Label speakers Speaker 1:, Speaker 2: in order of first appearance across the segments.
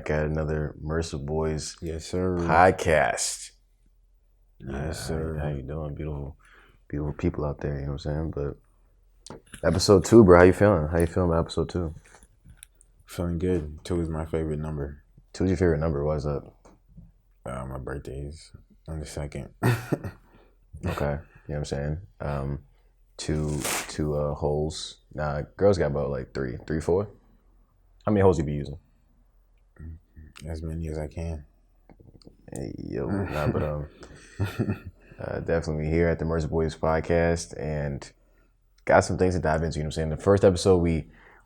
Speaker 1: back at another Mercer Boyz
Speaker 2: Yes, sir.
Speaker 1: Podcast.
Speaker 2: Yes, sir.
Speaker 1: How you doing? Beautiful people out there, you know what I'm saying? But episode 2, bro, how you feeling? How you feeling about episode 2?
Speaker 2: Feeling good. 2 is my favorite number.
Speaker 1: 2's your favorite number, why's that?
Speaker 2: My birthday's on the 2nd.
Speaker 1: Okay, you know what I'm saying? Two holes. Nah, girls got about like three, 4. How many holes you be using?
Speaker 2: As many as I can.
Speaker 1: Hey, yo, nah, but definitely here at the Mercer Boyz Podcast, and got some things to dive into. You know what I'm saying? The first episode, we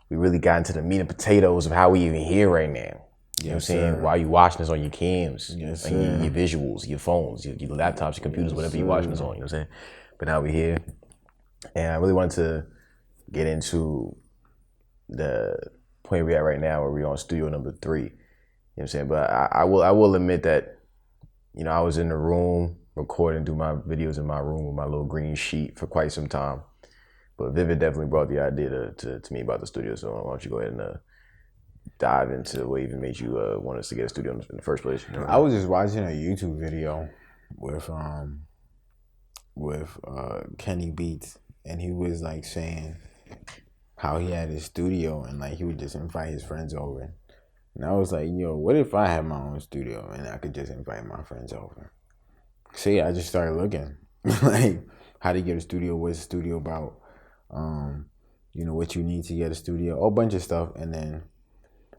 Speaker 1: really got into the meat and potatoes of how we even here right now. You know what I'm saying? Why you watching this on your cams,
Speaker 2: yes,
Speaker 1: like your visuals, your phones, your laptops, your computers, whatever you're watching this on. You know what I'm saying? But now we're here, and I really wanted to get into the point we're at right now, where we're on studio number 3. You know what I'm saying? But I will admit that, you know, I was in the room recording, do my videos in my room with my little green sheet for quite some time. But Vivid definitely brought the idea to me about the studio. So why don't you go ahead and dive into what even made you want us to get a studio in the first place? You know?
Speaker 2: I was just watching a YouTube video with Kenny Beats, and he was like saying how he had his studio and like he would just invite his friends over. And I was like, yo, what if I had my own studio and I could just invite my friends over? See, I just started looking like how to get a studio, what's a studio about, you know, what you need to get a studio, a whole bunch of stuff. And then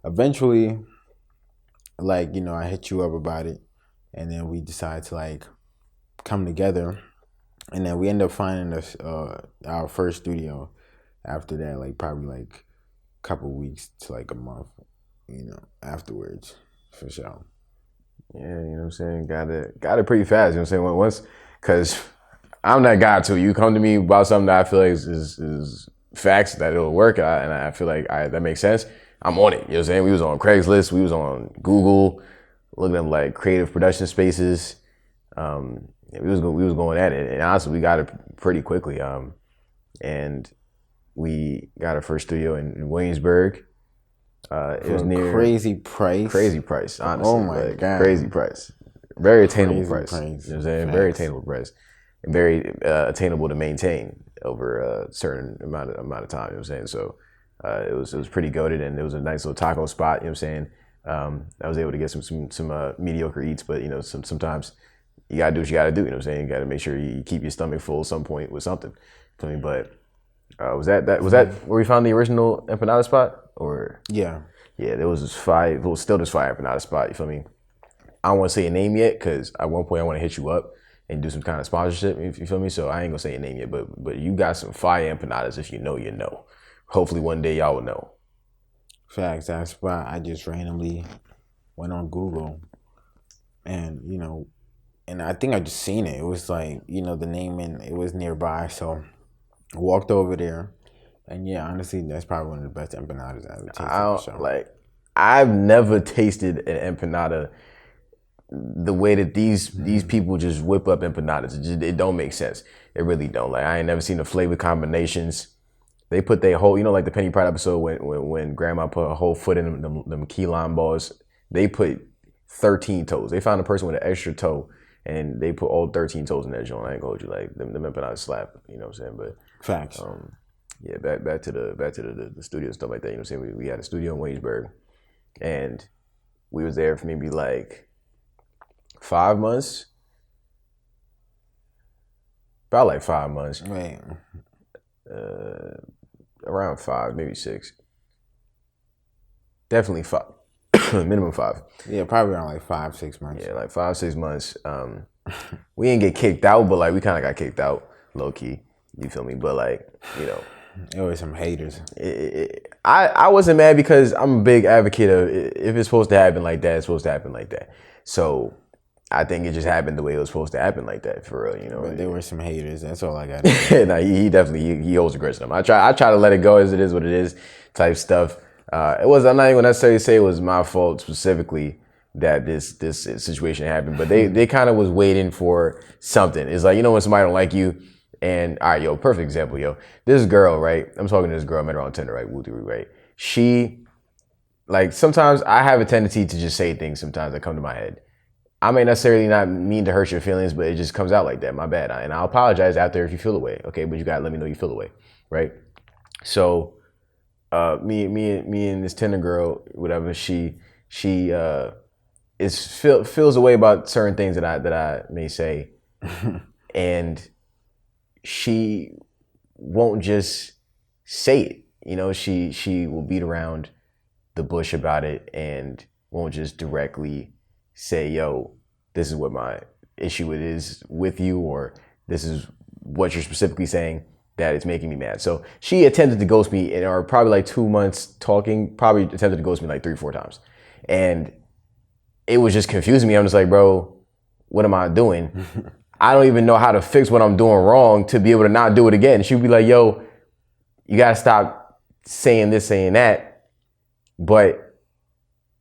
Speaker 2: eventually, like, you know, I hit you up about it, and then we decided to like come together, and then we end up finding us our first studio after that, like probably like a couple weeks to like a month, you know, afterwards, for sure.
Speaker 1: Yeah, you know what I'm saying? Got it pretty fast, you know what I'm saying? Once, because I'm that guy too. You come to me about something that I feel like is facts, that it'll work, and I feel like that makes sense. I'm on it, you know what I'm saying? We was on Craigslist, we was on Google, looking at like creative production spaces. We was going at it, and honestly, we got it pretty quickly. And we got our first studio in Williamsburg. It was near
Speaker 2: crazy price,
Speaker 1: honestly.
Speaker 2: Oh my God,
Speaker 1: crazy price, very attainable price.
Speaker 2: Price.
Speaker 1: You know what I'm saying? Very attainable price, and very attainable to maintain over a certain amount of time. You know what I'm saying? So it was pretty goated, and it was a nice little taco spot. You know what I'm saying? I was able to get some mediocre eats, but you know, sometimes you gotta do what you gotta do. You know what I'm saying? You gotta make sure you keep your stomach full at some point with something. I mean, but was that where we found the original empanada spot? Or
Speaker 2: yeah,
Speaker 1: there was this fire. Well, still this fire empanada spot. You feel me? I don't want to say a name yet, because at one point I want to hit you up and do some kind of sponsorship. If you feel me, so I ain't gonna say a name yet. But you got some fire empanadas. If you know, you know. Hopefully one day y'all will know.
Speaker 2: Facts. That spot, I just randomly went on Google, and you know, and I think I just seen it. It was like, you know, the name, and it was nearby, so I walked over there. And yeah, honestly, that's probably one of the best empanadas I ever tasted.
Speaker 1: I've never tasted an empanada the way that these people just whip up empanadas. It don't make sense. It really don't. Like, I ain't never seen the flavor combinations. They put their whole, you know, like the Penny Pride episode when Grandma put a whole foot in them key lime balls. They put 13 toes. They found a person with an extra toe, and they put all 13 toes in that joint. I ain't gonna hold you, like them empanadas slap. You know what I'm saying? But
Speaker 2: facts.
Speaker 1: Yeah, back to the studio and stuff like that. You know what I'm saying? We had a studio in Williamsburg, and we was there for maybe like 5 months. About like 5 months.
Speaker 2: Right.
Speaker 1: Around 5, maybe 6. Definitely 5. Minimum 5.
Speaker 2: Yeah, probably around like 5-6 months.
Speaker 1: Yeah, like 5-6 months. We didn't get kicked out, but like we kind of got kicked out, low key. You feel me? But like, you know,
Speaker 2: there were some haters.
Speaker 1: I wasn't mad, because I'm a big advocate of, if it's supposed to happen like that, it's supposed to happen like that. So I think it just happened the way it was supposed to happen like that, for real, you know.
Speaker 2: But there were some haters. That's all I got.
Speaker 1: Nah, he definitely he holds a grudge to them. I try to let it go as it is what it is type stuff. I'm not even gonna necessarily say it was my fault specifically that this situation happened, but they kind of was waiting for something. It's like, you know, when somebody don't like you. And all right, yo, perfect example, yo. This girl, right? I'm talking to this girl, I met her on Tinder, right? Woo-doo, right? She like sometimes I have a tendency to just say things sometimes that come to my head. I may necessarily not mean to hurt your feelings, but it just comes out like that. My bad. And I'll apologize after if you feel the way. Okay, but you gotta let me know you feel the way, right? So, me and this Tinder girl, whatever, she feels a way about certain things that I may say, and she won't just say it. You know, she will beat around the bush about it and won't just directly say, yo, this is what my issue is with you, or this is what you're specifically saying that is making me mad. So she attempted to ghost me in our probably like 2 months talking, probably attempted to ghost me like 3-4 times. And it was just confusing me. I'm just like, bro, what am I doing? I don't even know how to fix what I'm doing wrong to be able to not do it again. She'd be like, yo, you gotta stop saying this, saying that, but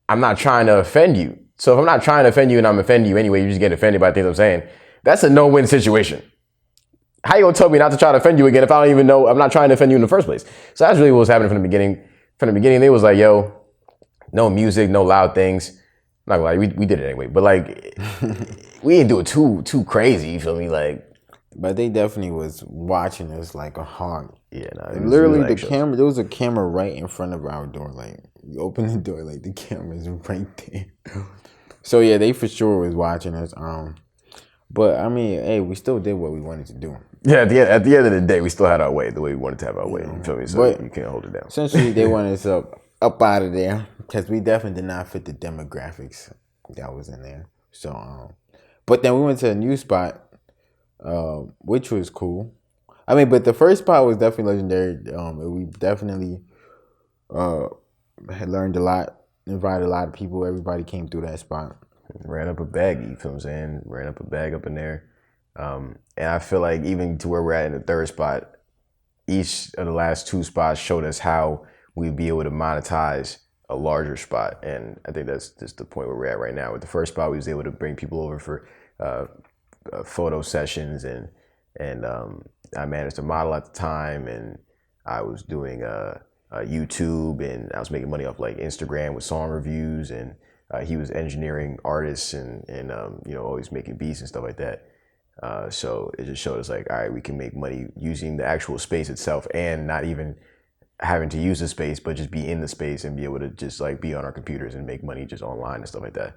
Speaker 1: I'm not trying to offend you. So if I'm not trying to offend you and I'm offending you anyway, you just get offended by things I'm saying, that's a no-win situation. How you gonna tell me not to try to offend you again if I don't even know I'm not trying to offend you in the first place? So that's really what was happening from the beginning. From the beginning, they was like, yo, no music, no loud things. I'm not gonna lie, we did it anyway, but like, we didn't do it too crazy, you feel me? Like,
Speaker 2: but they definitely was watching us like a hawk.
Speaker 1: Yeah, no,
Speaker 2: literally the camera. There was a camera right in front of our door. Like, you open the door, like the camera's right there. So yeah, they for sure was watching us. But I mean, hey, we still did what we wanted to do.
Speaker 1: Yeah, at the end of the day, we still had our way, the way we wanted to have our way. You feel me? So but you can't hold it down.
Speaker 2: Essentially, they wanted us up out of there because we definitely did not fit the demographics that was in there. So, but then we went to a new spot, which was cool. I mean, but the first spot was definitely legendary. We definitely had learned a lot, invited a lot of people. Everybody came through that spot.
Speaker 1: Ran up a bag, you feel what I'm saying? Ran up a bag up in there. And I feel like even to where we're at in the third spot, each of the last 2 spots showed us how we'd be able to monetize a larger spot. And I think that's just the point where we're at right now. With the first spot, we was able to bring people over for photo sessions, and I managed to model at the time, and I was doing YouTube, and I was making money off like Instagram with song reviews, and he was engineering artists and always making beats and stuff like that. So it just showed us like, all right, we can make money using the actual space itself and not even having to use the space, but just be in the space and be able to just like be on our computers and make money just online and stuff like that.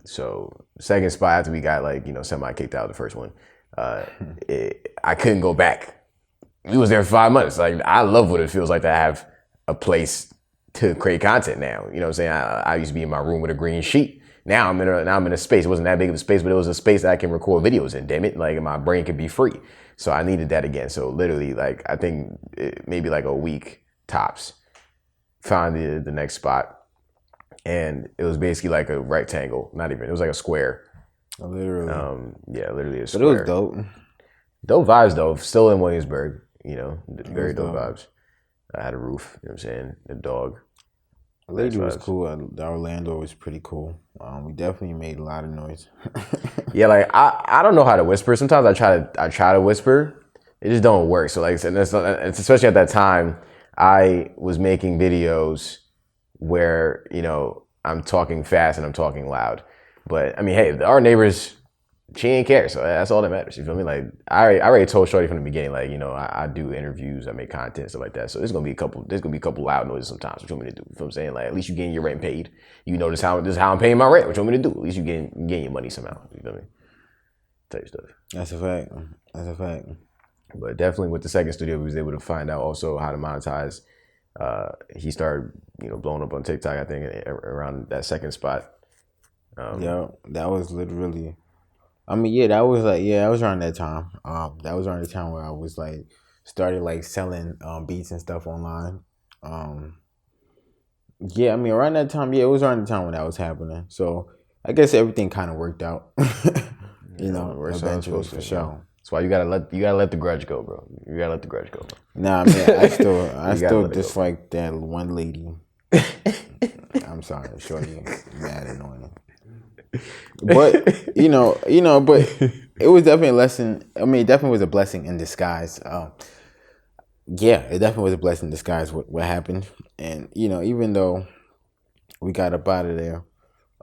Speaker 1: So second spot after we got like, semi kicked out of the first one, I couldn't go back. We was there for 5 months. Like, I love what it feels like to have a place to create content now. You know what I'm saying? I used to be in my room with a green sheet. Now I'm in a space. It wasn't that big of a space, but it was a space that I can record videos in, damn it. Like, my brain could be free. So I needed that again. So literally, like, I think maybe like a week tops, found the next spot. And it was basically like a rectangle. Not even, it was like a square.
Speaker 2: Literally.
Speaker 1: Yeah, literally a square.
Speaker 2: But it was dope.
Speaker 1: Dope vibes though. Still in Williamsburg, very dope vibes. I had a roof, you know what I'm saying? The dog.
Speaker 2: The lady was cool. The Orlando was pretty cool. We definitely made a lot of noise.
Speaker 1: Yeah, like I don't know how to whisper. Sometimes I try to whisper. It just don't work. So like, and it's especially at that time, I was making videos where, I'm talking fast and I'm talking loud. But I mean, hey, our neighbors, she ain't care, so that's all that matters. You feel me? Like, I already told Shorty from the beginning, like, I do interviews, I make content, stuff like that. So there's gonna be a couple loud noises sometimes. What you want me to do? You feel what I'm saying? Like, at least you getting your rent paid. This is how I'm paying my rent. What you want me to do? At least you getting your money somehow. You feel me? Type stuff.
Speaker 2: That's a fact.
Speaker 1: But definitely with the second studio, we was able to find out also how to monetize. He started, blowing up on TikTok, I think, around that second spot.
Speaker 2: Yeah, that was literally. I mean, yeah, that was around that time. That was around the time where I was like started like selling beats and stuff online. Yeah, I mean, around that time, it was around the time when that was happening. So I guess everything kind of worked out. Eventually for sure.
Speaker 1: That's why you gotta let the grudge go, bro. You gotta let the grudge go, bro.
Speaker 2: Nah, man, I still dislike that one lady. I'm sorry, Shorty, mad annoying. But but it was definitely a lesson. I mean, it definitely was a blessing in disguise. Yeah, it definitely was a blessing in disguise what happened. And even though We got up out of there.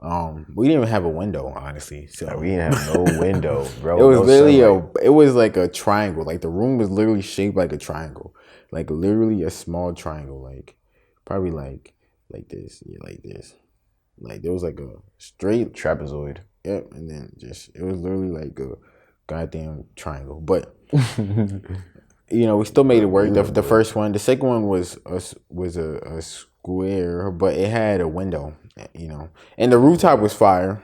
Speaker 2: We didn't even have a window, honestly. So
Speaker 1: we didn't have no window, bro.
Speaker 2: It was
Speaker 1: no
Speaker 2: literally
Speaker 1: sunlight.
Speaker 2: it was like a triangle. Like the room was literally shaped like a triangle. Like literally a small triangle. Like probably like this. Yeah, like this. Like there was like a straight
Speaker 1: trapezoid.
Speaker 2: Yep, and then just it was literally like a goddamn triangle. But we still made it work. The first one, the second one was a square, but it had a window. And the rooftop was fire.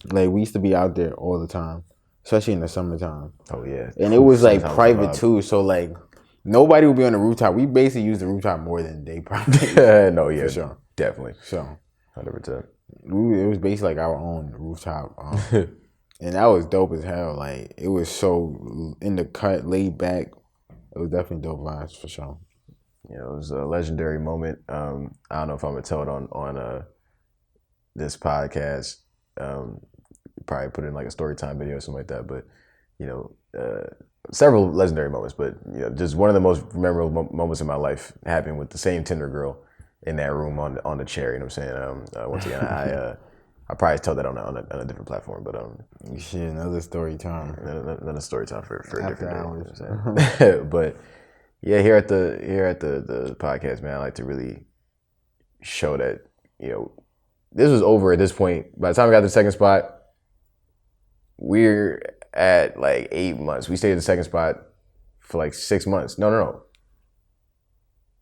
Speaker 2: Like we used to be out there all the time, especially in the summertime.
Speaker 1: Oh yeah,
Speaker 2: and it was like private too. So like nobody would be on the rooftop. We basically used the rooftop more than they probably.
Speaker 1: No, yeah,
Speaker 2: for sure,
Speaker 1: definitely.
Speaker 2: So
Speaker 1: 100%.
Speaker 2: It was basically like our own rooftop, and that was dope as hell. Like it was so in the cut, laid back. It was definitely dope vibes for sure.
Speaker 1: It was a legendary moment. I don't know if I'm gonna tell it on this podcast. Probably put it in like a story time video or something like that. But several legendary moments. But just one of the most memorable moments in my life happened with the same Tinder girl in that room on the chair. You know what I'm saying? Once again, I probably tell that on a different platform. But
Speaker 2: shit, another story time.
Speaker 1: Another story time for a different day. You know what I'm saying? But yeah, here at the podcast, man, I like to really show that this was over at this point. By the time we got to the second spot, we're at like 8 months. We stayed at the second spot for like 6 months. No.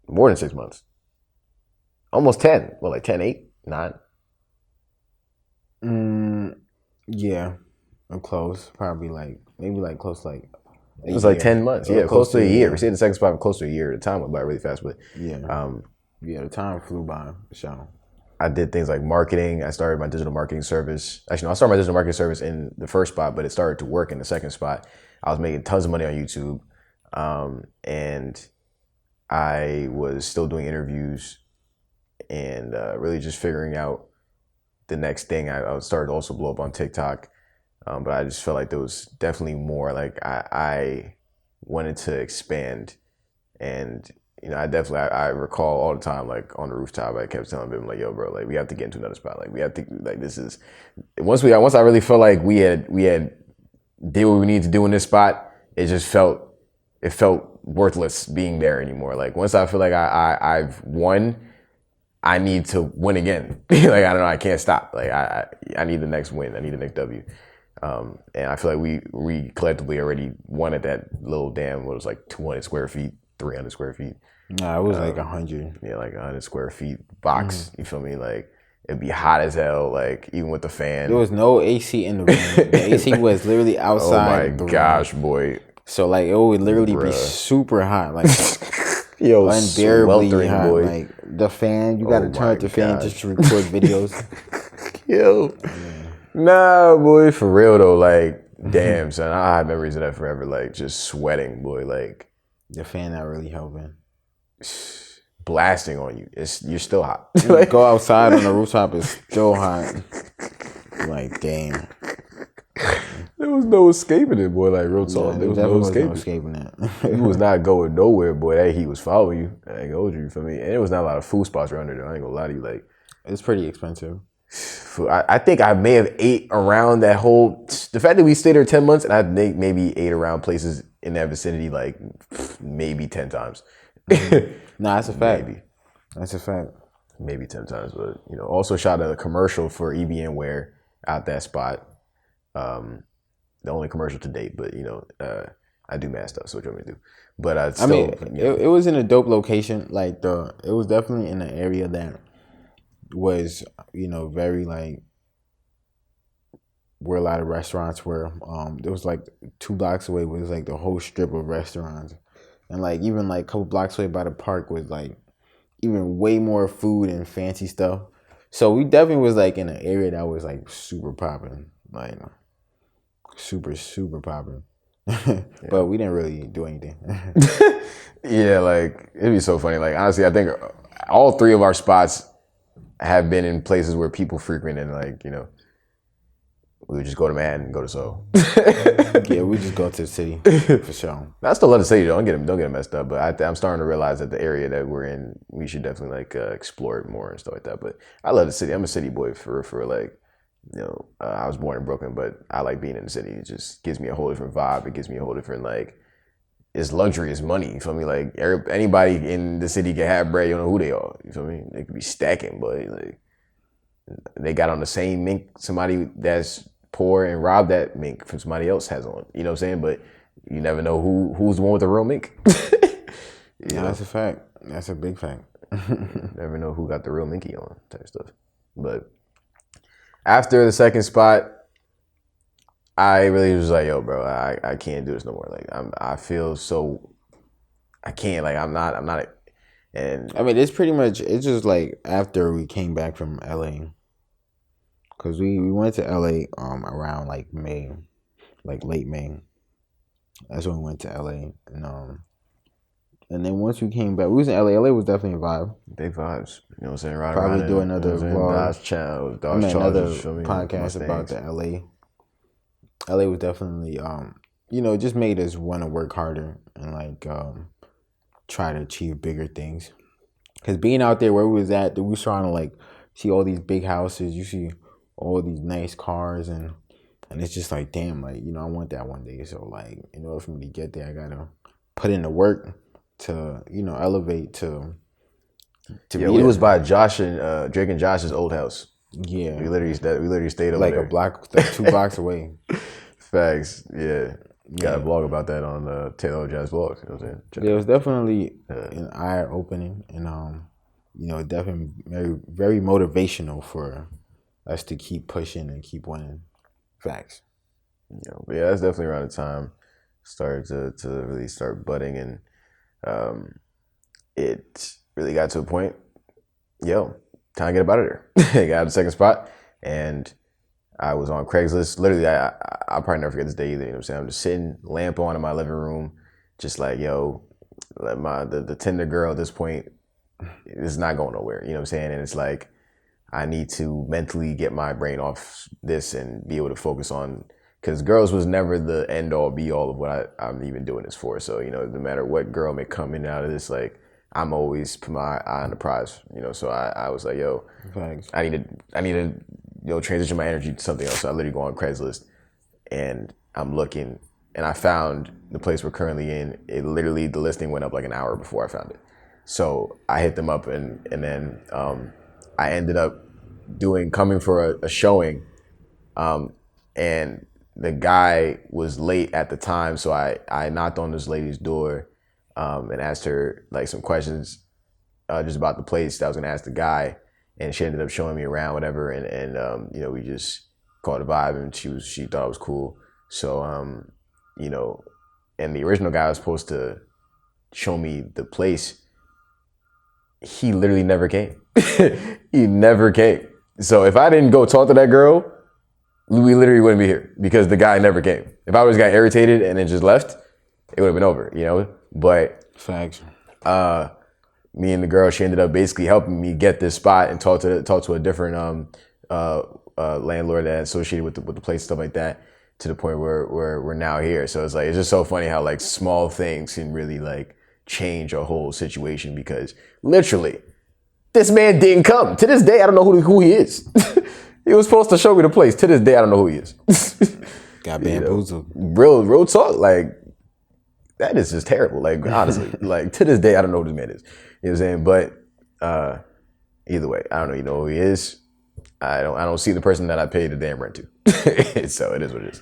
Speaker 1: More than 6 months. Almost 10. Well, like 10, 8, 9.
Speaker 2: Yeah. I'm close. Probably maybe close like
Speaker 1: it was like 10 months. Yeah, close to a year. We stayed in the second spot for close to a year. The time went by really fast, but
Speaker 2: yeah. The time flew by for sure.
Speaker 1: I did things like marketing. I started my digital marketing service. Actually, no, I started my digital marketing service in the first spot, but it started to work in the second spot. I was making tons of money on YouTube, and I was still doing interviews and really just figuring out the next thing. I started to also blow up on TikTok, but I just felt like there was definitely more. Like I wanted to expand, and I recall all the time, like on the rooftop, I kept telling them like, yo, bro, like we have to get into another spot. Like we have to, like this is, once I really felt like we had did what we needed to do in this spot, it felt worthless being there anymore. Like once I feel like I've won, I need to win again. Like I don't know, I can't stop. Like I need the next win. I need the next W. And I feel like we collectively already won at that little damn, what was like 200 square feet, 300 square feet.
Speaker 2: Nah, it was like 100.
Speaker 1: Yeah, like 100 square feet box. Mm-hmm. You feel me? Like it'd be hot as hell. Like even with the fan,
Speaker 2: there was no AC in the room. The AC was literally outside.
Speaker 1: Oh my gosh, boy!
Speaker 2: So like it would literally be super hot, like
Speaker 1: yo,
Speaker 2: unbearably hot. Boy. Like the fan, you gotta turn up the fan just to record videos.
Speaker 1: Yo, nah, boy, for real though. Like, damn, son, I have memories of that forever. Like just sweating, boy. Like
Speaker 2: the fan not really helping.
Speaker 1: Blasting on you. You're still hot.
Speaker 2: Like, go outside on the rooftop, it's still hot. Like, damn.
Speaker 1: There was no escaping it, boy. Like real talk.
Speaker 2: Yeah,
Speaker 1: there was no escaping
Speaker 2: it.
Speaker 1: You was not going nowhere, boy. That heat was following you. I ain't gonna hold you for me. And there was not a lot of food spots around there. I ain't gonna lie to you. Like
Speaker 2: it's pretty expensive.
Speaker 1: I think I may have ate around that whole. The fact that we stayed there 10 months, and I think maybe ate around places in that vicinity like maybe 10 times.
Speaker 2: Nah, that's a fact.
Speaker 1: Maybe.
Speaker 2: That's a fact.
Speaker 1: Maybe 10 times, but also shot a commercial for EBN Wear out that spot. The only commercial to date, but I do mad stuff, so what you want me to do? But I mean,
Speaker 2: it was in a dope location. Like it was definitely in an area that was very like where a lot of restaurants were. There was like 2 blocks away was like the whole strip of restaurants. And like even like a couple blocks away by the park was like even way more food and fancy stuff. So we definitely was like in an area that was like super popping, like super popping. But we didn't really do anything.
Speaker 1: Yeah, like it'd be so funny. Like honestly, I think all 3 of our spots have been in places where people frequent, and like we would just go to Manhattan and go to Soho.
Speaker 2: Yeah, we just go to the city for sure.
Speaker 1: I still love the city. Don't get it messed up. But I'm starting to realize that the area that we're in, we should definitely like explore it more and stuff like that. But I love the city. I'm a city boy for like, I was born in Brooklyn, but I like being in the city. It just gives me a whole different vibe. It gives me a whole different like, it's luxury, it's money. You feel me? Like anybody in the city can have bread. You don't know who they are. You feel me? They could be stacking, but like they got on the same mink somebody that's poor and robbed that mink from somebody else has on. You know what I'm saying? But you never know who's the one with the real mink.
Speaker 2: That's a fact. That's a big fact.
Speaker 1: Never know who got the real minky on type stuff. But after the second spot, I really was like, yo, bro, I can't do this no more. Like I feel so I can't. Like I'm not. And
Speaker 2: I mean, it's just like after we came back from LA. Cause we went to LA around like May, like late May. That's when we went to LA, and then once we came back, we was in LA. LA was definitely a vibe.
Speaker 1: Big vibes. You know what I'm saying? Right.
Speaker 2: Probably do another vlog, another podcast about the LA. LA was definitely just made us want to work harder and like try to achieve bigger things. Cause being out there where we was at, we was trying to like see all these big houses. You see all these nice cars and it's just like, damn, like, I want that one day. So like, in order for me to get there, I gotta put in the work to, elevate to
Speaker 1: we was by Josh and Drake and Josh's old house.
Speaker 2: Yeah.
Speaker 1: We literally stayed over
Speaker 2: like
Speaker 1: there.
Speaker 2: a block, like 2 blocks away.
Speaker 1: Facts. Yeah. Got a blog about that on Taylor Jazz Vlogs. You know what I'm saying?
Speaker 2: Yeah, it was definitely an eye opening and definitely very, very motivational for us to keep pushing and keep winning. Facts.
Speaker 1: But yeah, that's definitely around the time started to really start budding, and it really got to a point. Time to get up out of there. Got out of the second spot, and I was on Craigslist. Literally, I'll probably never forget this day either. You know what I'm saying? I'm just sitting, lamp on in my living room, just like, the Tinder girl at this point is not going nowhere. You know what I'm saying? And it's like, I need to mentally get my brain off this and be able to focus on, because girls was never the end all be all of what I'm even doing this for. So, no matter what girl may come in and out of this, like, I'm always put my eye on the prize, So I was like,
Speaker 2: Thanks.
Speaker 1: I need to, transition my energy to something else. So I literally go on Craigslist and I'm looking, and I found the place we're currently in. It literally, the listing went up like an hour before I found it. So I hit them up and then I ended up coming for a showing, and the guy was late at the time, so I knocked on this lady's door and asked her like some questions just about the place that I was gonna ask the guy, and she ended up showing me around, whatever, and we just caught a vibe, and she thought it was cool. So and the original guy was supposed to show me the place. He literally never came. He never came. So if I didn't go talk to that girl, we literally wouldn't be here because the guy never came. If I was got irritated and then just left, it would have been over, But
Speaker 2: facts.
Speaker 1: Me and the girl, she ended up basically helping me get this spot and talk to a different landlord that associated with the place, stuff like that, to the point where we're now here. So it's like, it's just so funny how like small things can really like change a whole situation, because literally this man didn't come. To this day, I don't know who he is. He was supposed to show me the place. To this day, I don't know who he is.
Speaker 2: Got bamboozled.
Speaker 1: Real talk. Like, that is just terrible. Like, honestly, like to this day, I don't know who this man is. You know what I'm saying? But either way, I don't know. You know who he is. I don't see the person that I paid the damn rent to. So it is what it is.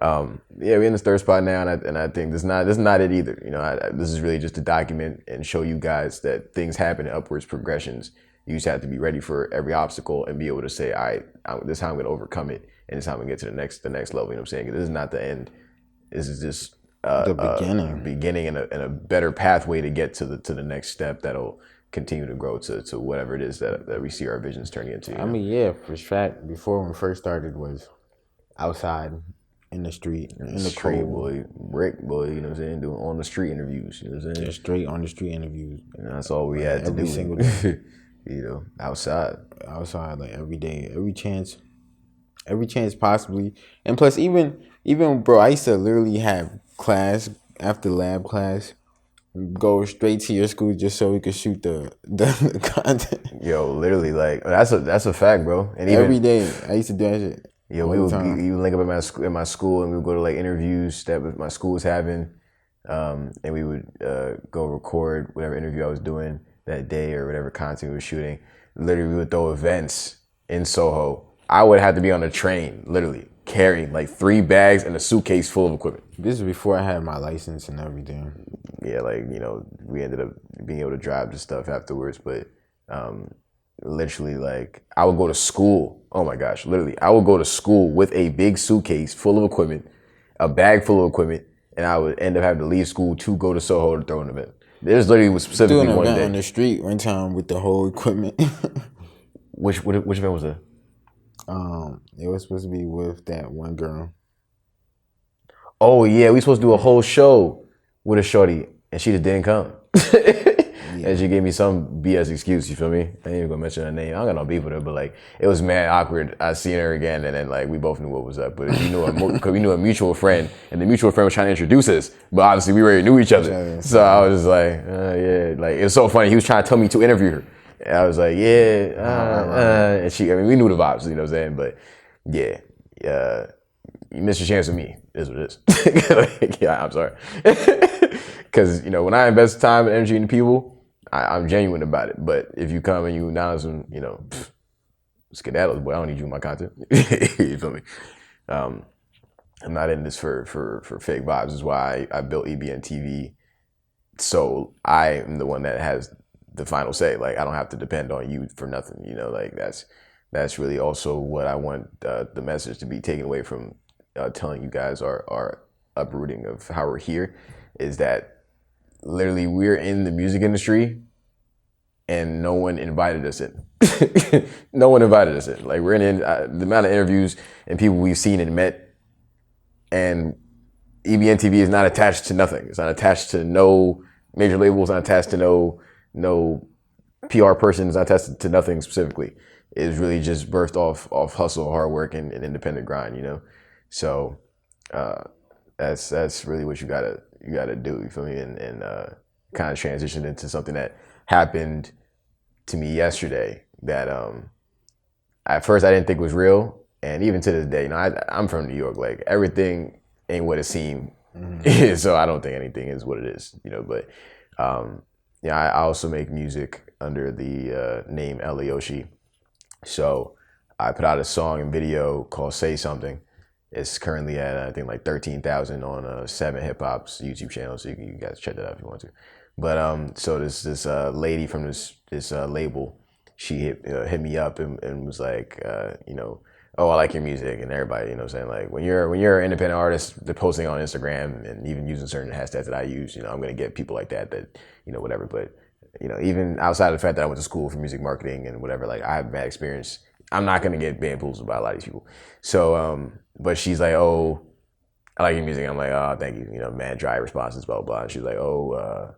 Speaker 1: We're in this third spot now, and I think this is not it either. This is really just to document and show you guys that things happen in upwards progressions. You just have to be ready for every obstacle and be able to say, all right, this is how I'm going to overcome it, and this is how I'm going to get to the next level. You know what I'm saying? This is not the end. This is just
Speaker 2: the
Speaker 1: beginning and a better pathway to get to the next step that'll continue to grow to whatever it is that we see our visions turning into.
Speaker 2: I mean, yeah, for fact. Before, when we first started, was outside in the street, in the
Speaker 1: street
Speaker 2: cold.
Speaker 1: boy, brick boy, you know what I'm saying? Doing on the street interviews, you know what I'm saying?
Speaker 2: Just straight on the street interviews.
Speaker 1: And that's all we had to do.
Speaker 2: Every single day.
Speaker 1: Outside,
Speaker 2: like every day, every chance Every chance possibly. And plus, even bro, I used to literally have class after lab class, go straight to your school just so we could shoot the content.
Speaker 1: Yo, literally, like that's a fact, bro. And even
Speaker 2: Every day, I used to do that shit.
Speaker 1: yo,
Speaker 2: All
Speaker 1: we
Speaker 2: the
Speaker 1: would
Speaker 2: time.
Speaker 1: you would link up at my school, and we would go to like interviews that my school was having, and we would go record whatever interview I was doing that day or whatever content we were shooting. Literally, we would throw events in Soho. I would have to be on a train, literally carrying like 3 bags and a suitcase full of equipment.
Speaker 2: This is before I had my license and everything.
Speaker 1: Yeah, like we ended up being able to drive the stuff afterwards, but literally, like I would go to school. Oh my gosh, literally, I would go to school with a big suitcase full of equipment, a bag full of equipment, and I would end up having to leave school to go to Soho to throw an event. There's literally was specifically
Speaker 2: Doing an
Speaker 1: one
Speaker 2: event
Speaker 1: day.
Speaker 2: on the street one time with the whole equipment.
Speaker 1: Which event was that?
Speaker 2: It was supposed to be with that one girl.
Speaker 1: Oh yeah, we supposed to do a whole show with a shorty, and she just didn't come. And she gave me some BS excuse. You feel me? I ain't even gonna mention her name. I don't got no beef with her, but like it was mad awkward. I seen her again, and then like we both knew what was up. But we knew because we knew a mutual friend, and the mutual friend was trying to introduce us. But obviously we already knew each other. So I was just like, yeah, like it was so funny. He was trying to tell me to interview her. And I was like, yeah, and she. I mean, we knew the vibes. You know what I'm saying? But yeah, you missed your chance with me. Is what it is. Like, yeah, I'm sorry. Because when I invest time and energy into people, I'm genuine about it. But if you come and you announce some, skedaddles, boy, I don't need you in my content. You feel me? I'm not in this for fake vibes. This is why I built EBN TV. So I am the one that has the final say. Like I don't have to depend on you for nothing. Like that's really also what I want the message to be taken away from telling you guys our uprooting of how we're here is that literally we're in the music industry and no one invited us in. No one invited us in. Like we're in the amount of interviews and people we've seen and met, and EBN TV is not attached to nothing. It's not attached to no major label. It's not attached to no PR person. It's not attached to nothing specifically. It's really just birthed off hustle, hard work, and independent grind. So that's really what you gotta do. You feel me? And kind of transitioned into something that happened to me yesterday that at first I didn't think was real, and even to this day, I'm from New York. Like everything ain't what it seemed, so I don't think anything is what it is. But I also make music under the name Elioshi. So I put out a song and video called "Say Something." It's currently at I think like 13,000 on 7 Hip Hop's YouTube channel, so you guys check that out if you want to. But so this lady from this label, she hit me up and was like, oh, I like your music, and everybody, saying like when you're an independent artist, they're posting on Instagram and even using certain hashtags that I use, I'm gonna get people like that whatever. But even outside of the fact that I went to school for music marketing and whatever, like I have bad experience. I'm not gonna get bamboozled by a lot of these people. So, but she's like, oh, I like your music. I'm like, oh, thank you. Mad dry responses, blah, blah, blah. And she's like, oh,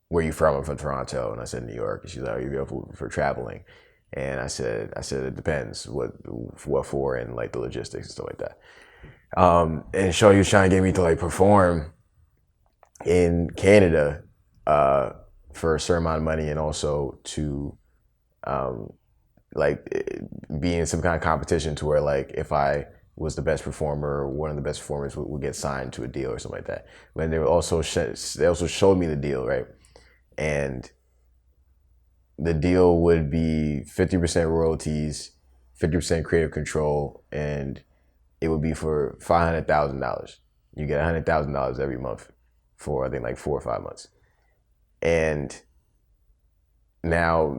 Speaker 1: where are you from? I'm from Toronto. And I said, New York. And she's like, are you available for traveling? And I said, it depends what for and like the logistics and stuff like that. And Shorty was trying to get me to like perform in Canada for a certain amount of money, and also to like be in some kind of competition to where like if I was the best performer or one of the best performers would get signed to a deal or something like that. When they also showed me the deal, right? And the deal would be 50% royalties, 50% creative control, and it would be for $500,000. You get $100,000 every month for I think like 4 or 5 months. And now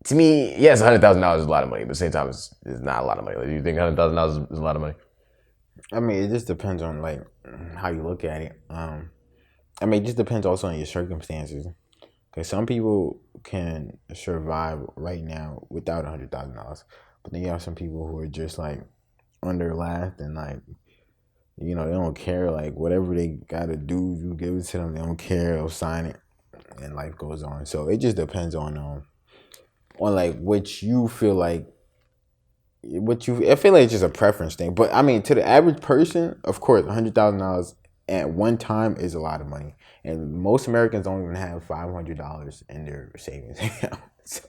Speaker 1: to me, yes, $100,000 is a lot of money, but at the same time, it's not a lot of money. Like, do you think $100,000 is a lot of money?
Speaker 2: I mean, it just depends on like how you look at it. I mean, it just depends also on your circumstances. Because some people can survive right now without $100,000, but then you have some people who are just like underlapped and like, they don't care. Like whatever they gotta do, you give it to them. They don't care. They'll sign it, and life goes on. So it just depends on like what you feel like I feel like it's just a preference thing. But I mean, to the average person, of course, $100,000 at one time is a lot of money, and most Americans don't even have $500 in their savings account. So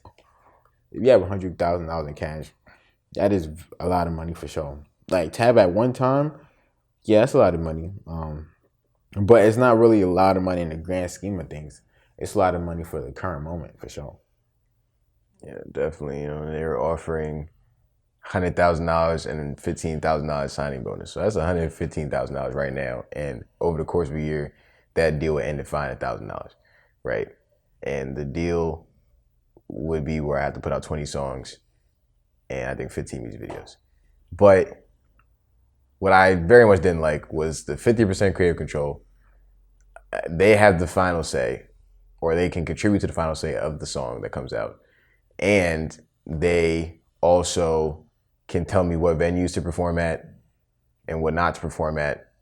Speaker 2: if you have $100,000 in cash, that is a lot of money for sure. Like to have at one time, yeah, that's a lot of money. But it's not really a lot of money in the grand scheme of things. It's a lot of money for the current moment for sure.
Speaker 1: Yeah, definitely. They're offering $100,000 and $15,000 signing bonus. So that's $115,000 right now. And over the course of a year, that deal would end at $500,000, right? And the deal would be where I have to put out 20 songs and I think 15 music videos. But what I very much didn't like was the 50% creative control. They have the final say, or they can contribute to the final say of the song that comes out. And they also can tell me what venues to perform at and what not to perform at.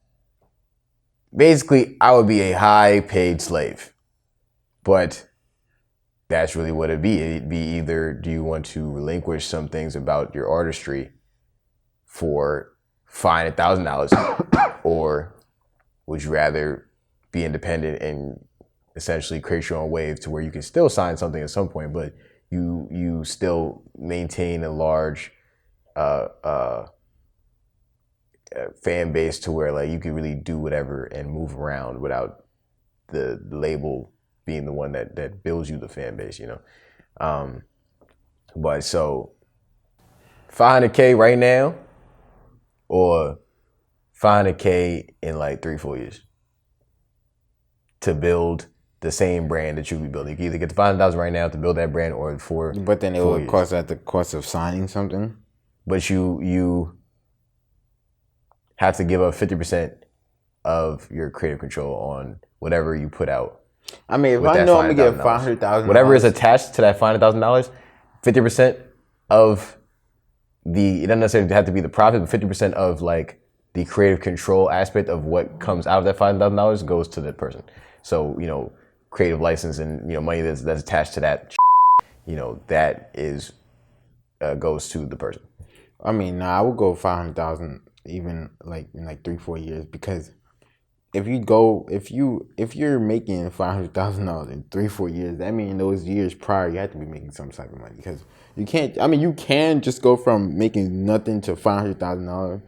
Speaker 1: Basically, I would be a high-paid slave. But that's really what it'd be. It'd be either, do you want to relinquish some things about your artistry for $500,000, or would you rather be independent and essentially create your own wave to where you can still sign something at some point, but you still maintain a large fan base to where like you can really do whatever and move around without the label being the one that builds you the fan base, But so $500K right now, or $500K in like 3-4 years to build the same brand that you'll be building. You can either get the $500,000 right now to build that brand, or
Speaker 2: But then it will cost at the cost of signing something.
Speaker 1: But you have to give up 50% of your creative control on whatever you put out.
Speaker 2: I mean, if I know I'm gonna get $500,000,
Speaker 1: whatever is attached to that $500,000, 50% of it doesn't necessarily have to be the profit, but 50% of like the creative control aspect of what comes out of that $500,000 goes to the person. So, creative license and, money that's attached to that, that is, goes to the person.
Speaker 2: I mean, I would go 500,000 even like in like 3-4 years, because if you're making $500,000 in 3-4 years, that means those years prior you have to be making some type of money, because you can just go from making nothing to $500,000,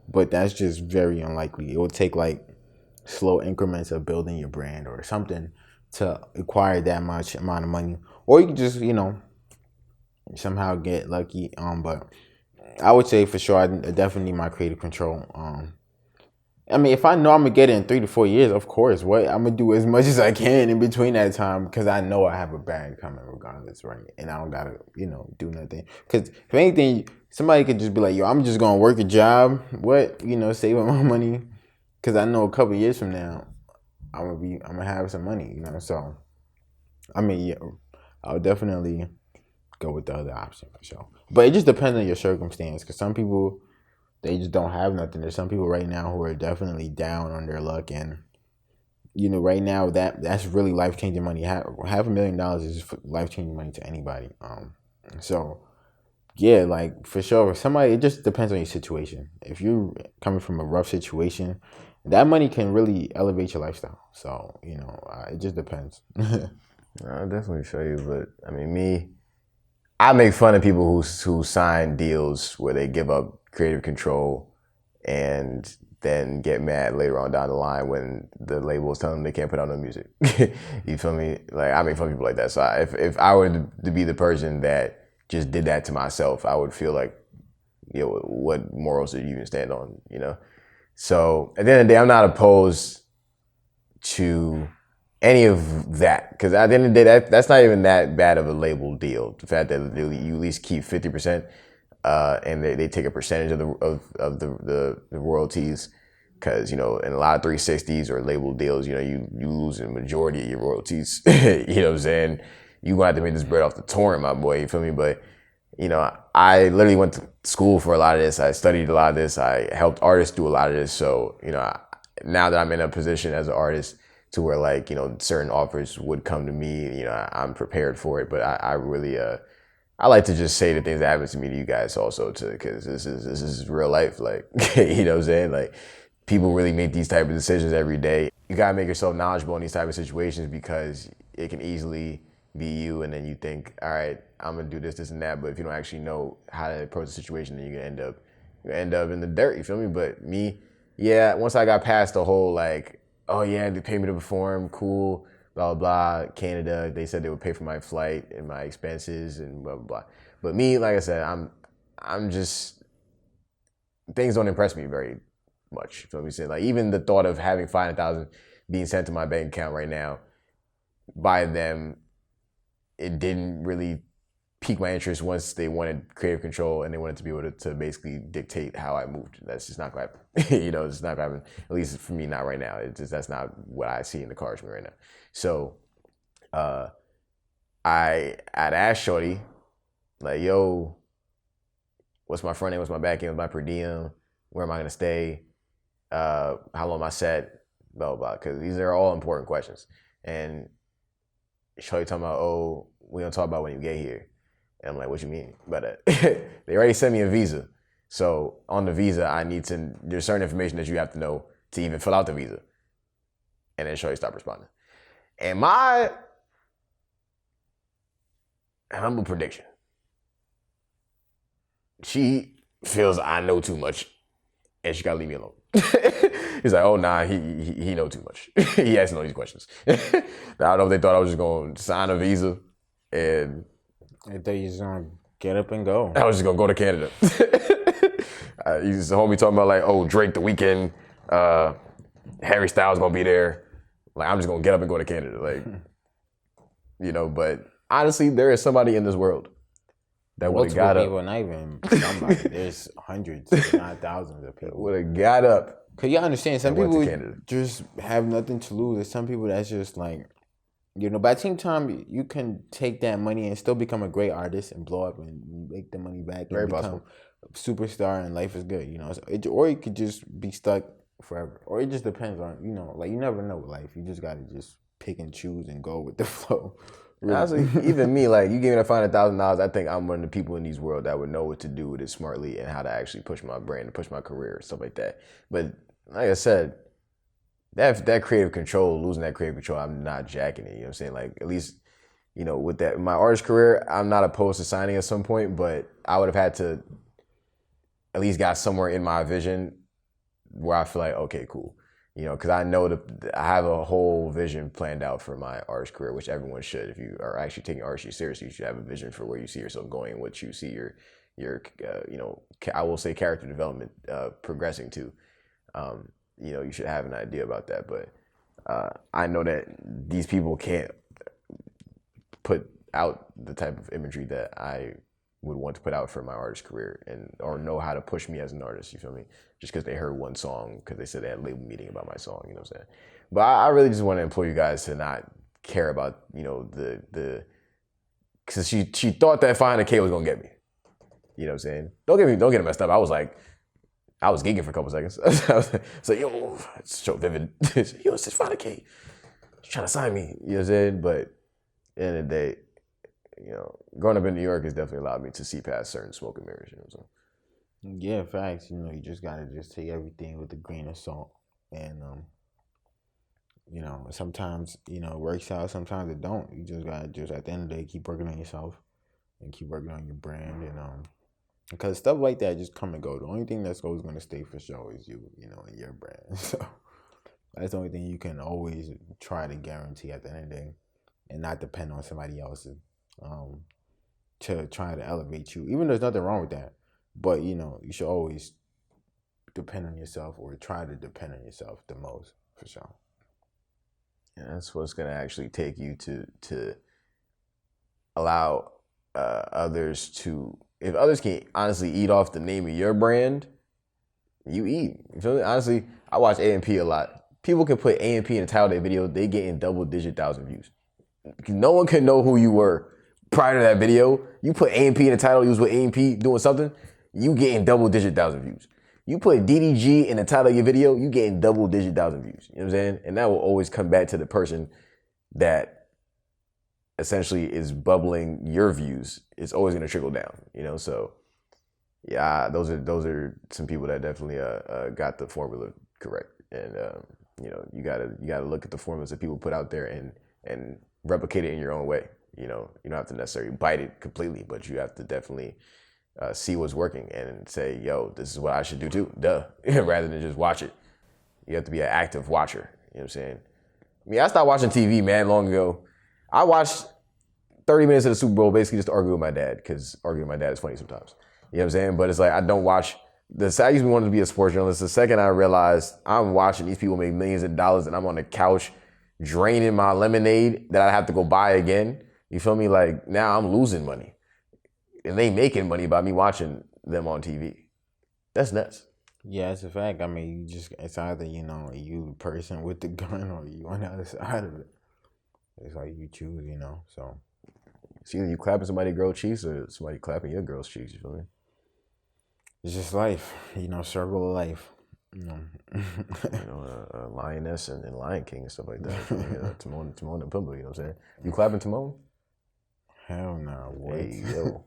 Speaker 2: but that's just very unlikely. It will take like slow increments of building your brand or something to acquire that much amount of money, or you can just somehow get lucky. But I would say for sure I definitely need my creative control. I mean, if I know I'm gonna get it in 3 to 4 years, of course, I'm gonna do as much as I can in between that time, because I know I have a bag coming regardless, right? And I don't gotta, do nothing. Because if anything, somebody could just be like, "Yo, I'm just gonna work a job, saving my money," because I know a couple years from now, I'm gonna have some money, So, I mean, yeah, I would definitely go with the other option for sure. But it just depends on your circumstance, because some people, they just don't have nothing. There's some people right now who are definitely down on their luck, and right now that's really life-changing money. $500,000 is life-changing money to anybody. So yeah, like for sure, for somebody, it just depends on your situation. If you're coming from a rough situation, that money can really elevate your lifestyle. So it just depends.
Speaker 1: I'll definitely show you, but I mean, I make fun of people who sign deals where they give up creative control and then get mad later on down the line when the label is telling them they can't put out no music. You feel me? Like, I make fun of people like that. So if I were to be the person that just did that to myself, I would feel like, what morals did you even stand on, So at the end of the day, I'm not opposed to any of that, because at the end of the day, that's not even that bad of a label deal. The fact that you at least keep 50%, and they take a percentage of the royalties, because in a lot of 360s or label deals, you lose a majority of your royalties. You know what I'm saying? You gonna have to make this bread off the torrent, my boy. You feel me? But I literally went to school for a lot of this. I studied a lot of this. I helped artists do a lot of this. So now that I'm in a position as an artist to where certain offers would come to me, I'm prepared for it. But I really I like to just say the things that happen to me to you guys also too, because this is real life. Like, you know what I'm saying? Like, people really make these type of decisions every day. You gotta make yourself knowledgeable in these type of situations because it can easily be you, and then you think, all right, I'm gonna do this, this, and that. But if you don't actually know how to approach the situation, then you're gonna end up in the dirt. You feel me? But me, yeah. Once I got past the whole like, oh yeah, they pay me to perform, cool, blah blah blah. Canada, they said they would pay for my flight and my expenses and blah blah blah. But me, like I said, I'm just, things don't impress me very much. You feel me? Saying like, even the thought of having 500,000 being sent to my bank account right now by them, it didn't really pique my interest once they wanted creative control and they wanted to be able to basically dictate how I moved. That's just not gonna happen. You know, it's not gonna happen. At least for me, not right now. It's just, that's not what I see in the cards for me right now. So I'd asked Shorty, like, yo, what's my front end, what's my back end, what's my per diem, where am I gonna stay, how long am I set, blah blah blah, because these are all important questions. And Shorty talking about, oh, we don't talk about when you get here. And I'm like, what you mean? But they already sent me a visa. So on the visa, there's certain information that you have to know to even fill out the visa. And then Shorty stopped responding. And my humble prediction, she feels I know too much and she gotta leave me alone. He's like, oh nah, he know too much. He asking all these questions. I don't know if they thought I was just gonna sign a visa and
Speaker 2: I thought you was gonna get up and go.
Speaker 1: I was just gonna go to Canada. He's the homie talking about like, oh, Drake the weekend, Harry Styles gonna be there. Like, I'm just gonna get up and go to Canada. Like, you know, but honestly, there is somebody in this world that would have got up.
Speaker 2: People, not even somebody. There's hundreds, if not thousands of people.
Speaker 1: Would have got up.
Speaker 2: Cause you understand, some people just have nothing to lose. There's some people that's just like, you know, by the same time, you can take that money and still become a great artist and blow up and make the money back and
Speaker 1: Very
Speaker 2: become
Speaker 1: possible.
Speaker 2: a superstar and life is good, you know. Or you could just be stuck forever. Or it just depends on, you know, like you never know with life. You just gotta just pick and choose and go with the flow.
Speaker 1: Really. Honestly, even me, like, you gave me $500,000, I think I'm one of the people in this world that would know what to do with it smartly and how to actually push my brand and push my career, stuff like that. But like I said, that creative control, losing that creative control, I'm not jacking it. You know what I'm saying? Like, at least, you know, with that, my artist career, I'm not opposed to signing at some point, but I would have had to at least got somewhere in my vision where I feel like, okay, cool. You know, because I know I have a whole vision planned out for my artist career, which everyone should. If you are actually taking artistry seriously, you should have a vision for where you see yourself going and what you see your you know, I will say character development progressing to. You know, you should have an idea about that. But I know that these people can't put out the type of imagery that I would want to put out for my artist career or know how to push me as an artist, you feel me? Just because they heard one song, because they said they had a label meeting about my song, you know what I'm saying? But I really just want to implore you guys to not care about, you know, because she thought that 500K was going to get me. You know what I'm saying? Don't get it messed up. I was gigging for a couple seconds. I was like, yo, it's so vivid. Yo, it's just 500K. She's trying to sign me. You know what I'm saying? But at the end of the day, you know, growing up in New York has definitely allowed me to see past certain smoke and mirrors. You know what I'm saying?
Speaker 2: Yeah, facts. You know, you just gotta just take everything with a grain of salt. And you know, sometimes, you know, it works out, sometimes it don't. You just gotta just at the end of the day keep working on yourself and keep working on your brand, and because stuff like that just come and go. The only thing that's always gonna stay for sure is you know, and your brand. So that's the only thing you can always try to guarantee at the end of the day, and not depend on somebody else's to try to elevate you. Even though there's nothing wrong with that. But, you know, you should always depend on yourself, or try to depend on yourself the most, for sure.
Speaker 1: Yeah, that's what's going to actually take you to allow others to, if others can honestly eat off the name of your brand, you eat. You feel me? Honestly, I watch A&P a lot. People can put A&P in the title of their video, they getting double-digit thousand views. No one can know who you were prior to that video. You put A&P in the title, you was with A&P doing something, you getting double-digit thousand views. You put DDG in the title of your video, you getting double-digit thousand views. You know what I'm saying? And that will always come back to the person that essentially is bubbling your views, it's always going to trickle down, so yeah, those are some people that definitely got the formula correct. And you gotta look at the formulas that people put out there and replicate it in your own way. You don't have to necessarily bite it completely, but you have to definitely see what's working and say, yo, this is what I should do too, rather than just watch it. You have to be an active watcher. You know what I'm saying? I mean, I stopped watching TV, man, long ago. I watched 30 minutes of the Super Bowl basically just to argue with my dad, because arguing with my dad is funny sometimes. You know what I'm saying? But it's like, I don't watch this. I used to want to be a sports journalist. The second I realized I'm watching these people make millions of dollars and I'm on the couch draining my lemonade that I have to go buy again. You feel me? Like, now I'm losing money. And they making money by me watching them on TV. That's nuts.
Speaker 2: Yeah, it's a fact. I mean, it's either, you the person with the gun or you on the other side of it. It's like you choose, so.
Speaker 1: It's either you clapping somebody's girl cheeks or somebody clapping your girl's cheeks, you feel me?
Speaker 2: It's just life, circle of life.
Speaker 1: Lioness and Lion King and stuff like that. Timon and Pumbaa, you know what I'm saying? You clapping Timon?
Speaker 2: Hell no, what?
Speaker 1: Hey, yo.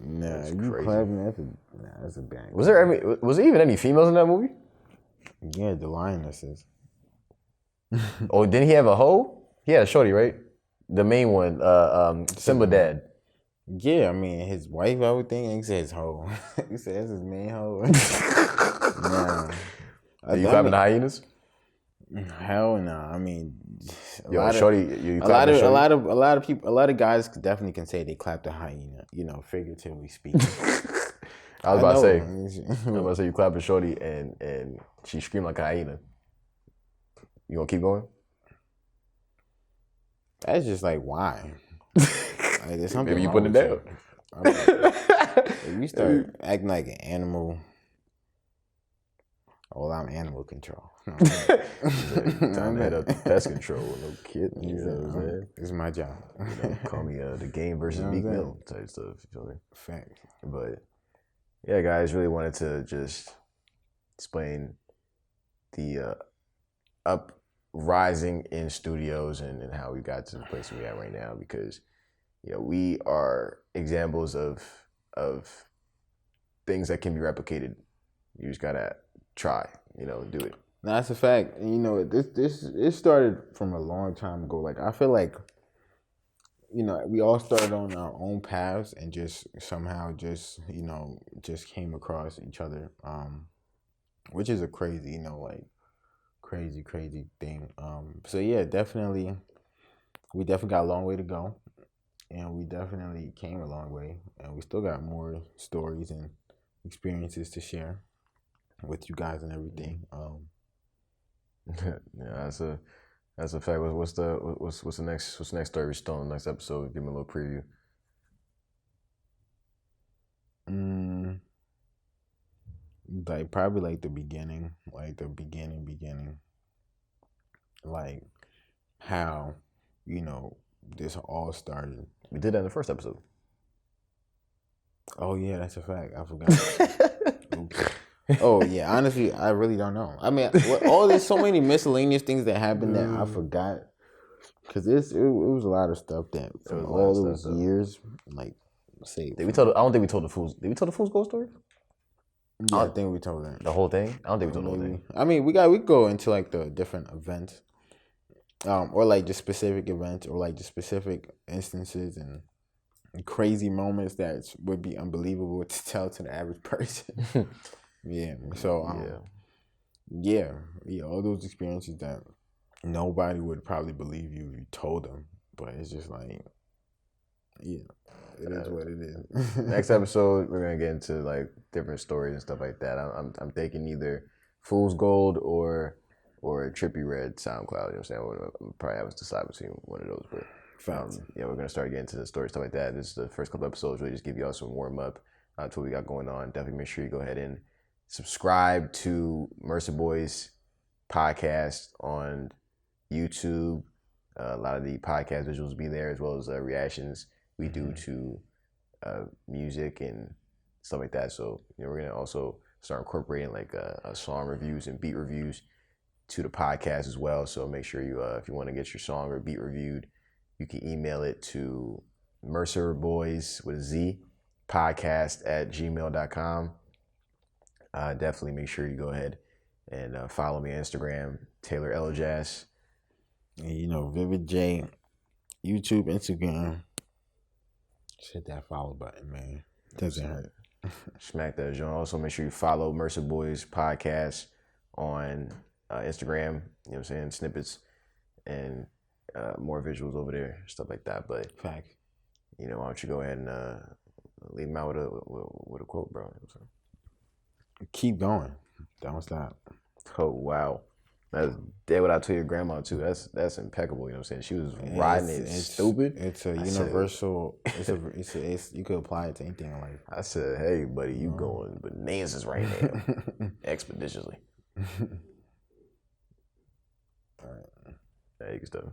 Speaker 2: Nah, you clapping, that's a bang.
Speaker 1: Was there even any females in that movie?
Speaker 2: Yeah, the lionesses.
Speaker 1: Oh, didn't he have a hoe? He had a shorty, right? The main one, Simba dad.
Speaker 2: Yeah, I mean, his wife, I would think, he said his hoe. He said that's his main hoe. Nah.
Speaker 1: Are you clapping the hyenas?
Speaker 2: Hell no. I mean, a lot of guys definitely can say they clap the hyena, figuratively speaking.
Speaker 1: I was about to say you clap a shorty and she screamed like a hyena. You gonna keep going?
Speaker 2: That's just like, why? Like, there's something
Speaker 1: maybe you putting it down.
Speaker 2: If you start acting like an animal, I'm animal control.
Speaker 1: Time to head up to pest control. No kidding. You know what I'm saying?
Speaker 2: It's my job.
Speaker 1: Call me the game versus Meek Mill type stuff. You feel me?
Speaker 2: Fact.
Speaker 1: But yeah, guys, really wanted to just explain the uprising in studios and how we got to the place we're at right now, because we are examples of things that can be replicated. You just gotta try, do it.
Speaker 2: No, that's a fact. It started from a long time ago. Like, I feel like, we all started on our own paths and just somehow just came across each other, which is a crazy, crazy thing. So yeah, definitely, we definitely got a long way to go. And we definitely came a long way, and we still got more stories and experiences to share with you guys and everything.
Speaker 1: Yeah, that's a fact. What's the next story we stole in the next episode? Give me a little preview.
Speaker 2: Like, probably like the beginning, like how this all started.
Speaker 1: We did that in the first episode.
Speaker 2: Oh yeah, that's a fact. I forgot. Oops. Oh yeah, honestly, I really don't know. I mean, there's so many miscellaneous things that happened that I forgot. Cause it was a lot of stuff that from all those years, like, say.
Speaker 1: I don't think we told the fools. Did we tell the Fool's Gold story?
Speaker 2: Yeah, I think we told that.
Speaker 1: The whole thing? I don't think we told the whole thing.
Speaker 2: I mean, we go into like the different events. Or like just specific events, or like just specific instances and crazy moments that would be unbelievable to tell to the average person. Yeah. So all those experiences that nobody would probably believe you if you told them, but it's just like, it is what it is.
Speaker 1: Next episode, we're gonna get into like different stories and stuff like that. I'm thinking either Fool's Gold or Trippy Red SoundCloud. You know what I'm saying? We'll probably have to decide between one of those. But we're going to start getting into the story, stuff like that. This is the first couple episodes, really just give y'all some warm up to what we got going on. Definitely make sure you go ahead and subscribe to Mercer Boyz Podcast on YouTube. A lot of the podcast visuals will be there, as well as reactions we do to music and stuff like that. So we're going to also start incorporating like song reviews and beat reviews to the podcast as well. So make sure you, if you want to get your song or beat reviewed, you can email it to Mercer Boyz with a Z podcast at gmail.com. Definitely make sure you go ahead and follow me on Instagram, Taylor Elojas.
Speaker 2: And Vivid J, YouTube, Instagram. Just hit that follow button, man. Doesn't hurt.
Speaker 1: Smack that joint. Also, make sure you follow Mercer Boyz Podcast on Instagram. You know what I'm saying? Snippets and more visuals over there, stuff like that. But
Speaker 2: Facts.
Speaker 1: why don't you go ahead and leave them out with a quote, bro? You know what I'm saying?
Speaker 2: Keep going. Don't stop.
Speaker 1: Oh wow. That's dead what I told your grandma too. That's impeccable. You know what I'm saying? She was riding it's stupid.
Speaker 2: It's a universal. It's you could apply it to anything in life.
Speaker 1: I said, hey buddy, you going bananas right now, expeditiously. All right, you can stop.